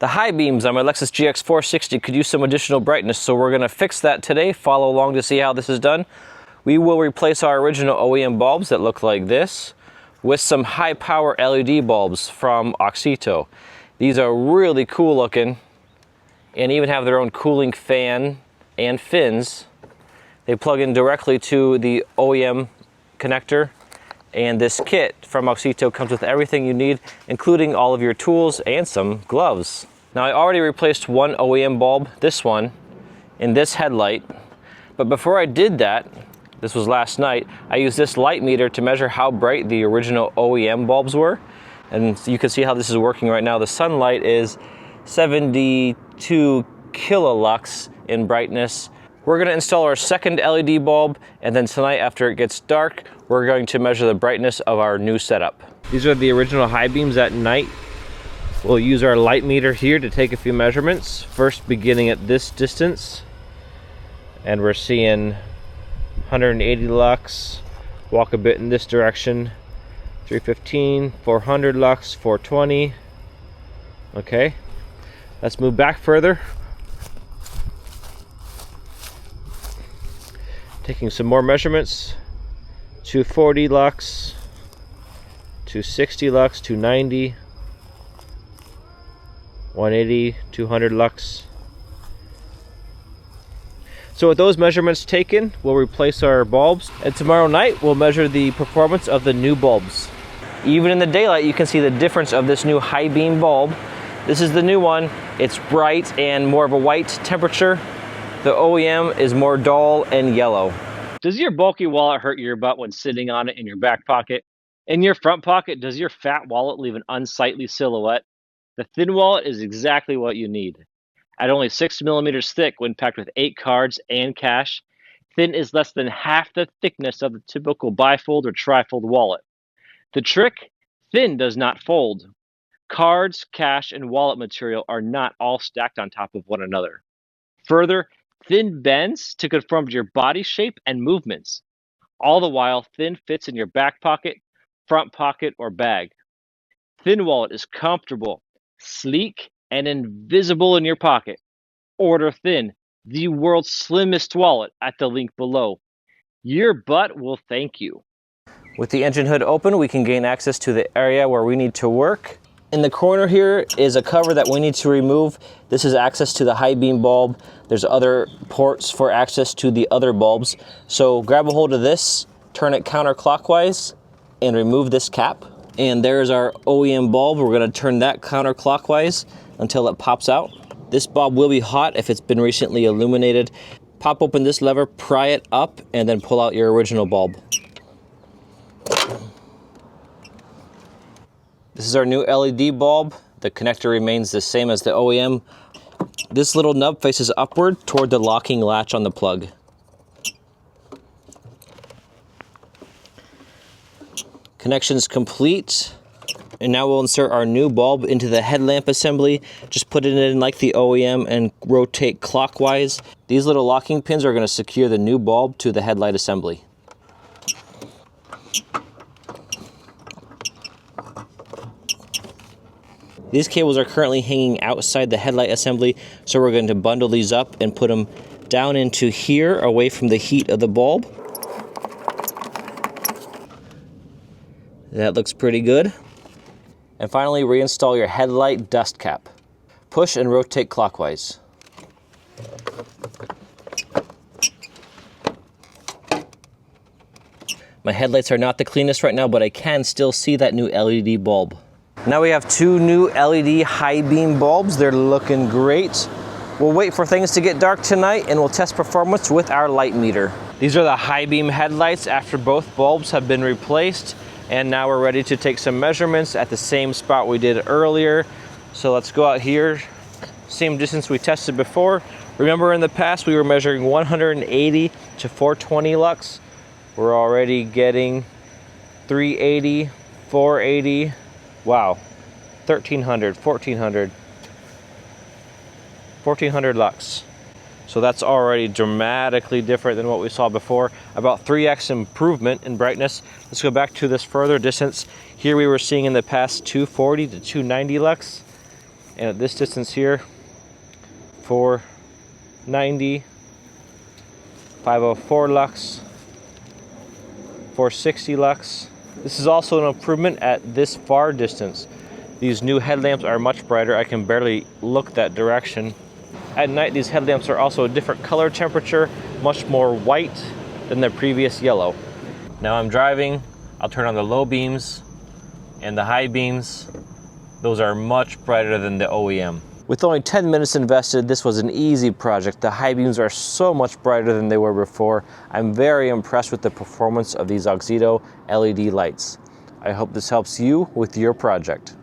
The high beams on my Lexus GX460 could use some additional brightness, so we're going to fix that today. Follow along to see how this is done. We will replace our original OEM bulbs that look like this with some high power LED bulbs from Auxito. These are really cool looking and even have their own cooling fan and fins. They plug in directly to the OEM connector, and this kit from Auxito comes with everything you need, including all of your tools and some gloves. Now, I already replaced one OEM bulb, this one, in this headlight, but before I did that, this was last night, I used this light meter to measure how bright the original OEM bulbs were, and you can see how this is working right now. The sunlight is 72 kilolux in brightness. We're going to install our second LED bulb, and then tonight after it gets dark, we're going to measure the brightness of our new setup. These are the original high beams at night. We'll use our light meter here to take a few measurements, first beginning at this distance, and we're seeing 180 lux. Walk a bit in this direction, 315, 400 lux, 420. Okay, let's move back further. Taking some more measurements, 240 lux, 260 lux, 290, 180, 200 lux. So with those measurements taken, we'll replace our bulbs, and tomorrow night we'll measure the performance of the new bulbs. Even in the daylight, you can see the difference of this new high beam bulb. This is the new one. It's bright and more of a white temperature. The OEM is more dull and yellow. Does your bulky wallet hurt your butt when sitting on it in your back pocket? In your front pocket, does your fat wallet leave an unsightly silhouette? The thin wallet is exactly what you need. At only 6 millimeters thick when packed with 8 cards and cash, thin is less than half the thickness of the typical bifold or trifold wallet. The trick? Thin does not fold. Cards, cash, and wallet material are not all stacked on top of one another. Further, thin bends to conform to your body shape and movements. All the while, thin fits in your back pocket, front pocket, or bag. Thin wallet is comfortable, sleek, and invisible in your pocket. Order Thin, the world's slimmest wallet, at the link below. Your butt will thank you. With the engine hood open, we can gain access to the area where we need to work. In the corner here is a cover that we need to remove. This is access to the high beam bulb. There's other ports for access to the other bulbs. So grab a hold of this, turn it counterclockwise, and remove this cap. And there's our OEM bulb. We're gonna turn that counterclockwise until it pops out. This bulb will be hot if it's been recently illuminated. Pop open this lever, pry it up, and then pull out your original bulb. This is our new LED bulb. The connector remains the same as the OEM. This little nub faces upward toward the locking latch on the plug. Connection's complete. And now we'll insert our new bulb into the headlamp assembly. Just put it in like the OEM and rotate clockwise. These little locking pins are going to secure the new bulb to the headlight assembly. These cables are currently hanging outside the headlight assembly, so we're going to bundle these up and put them down into here, away from the heat of the bulb. That looks pretty good. And finally, reinstall your headlight dust cap. Push and rotate clockwise. My headlights are not the cleanest right now, but I can still see that new LED bulb. Now we have 2 new LED high beam bulbs. They're looking great. We'll wait for things to get dark tonight and we'll test performance with our light meter. These are the high beam headlights after both bulbs have been replaced. And now we're ready to take some measurements at the same spot we did earlier. So let's go out here, same distance we tested before. Remember in the past we were measuring 180 to 420 lux. We're already getting 380, 480, wow, 1300, 1400 lux. So that's already dramatically different than what we saw before. About 3x improvement in brightness. Let's go back to this further distance. Here we were seeing in the past 240 to 290 lux. And at this distance here, 490, 504 lux, 460 lux. This is also an improvement at this far distance. These new headlamps are much brighter. I can barely look that direction. At night, these headlamps are also a different color temperature, much more white than the previous yellow. Now I'm driving, I'll turn on the low beams and the high beams. Those are much brighter than the OEM. With only 10 minutes invested, this was an easy project. The high beams are so much brighter than they were before. I'm very impressed with the performance of these Auxito LED lights. I hope this helps you with your project.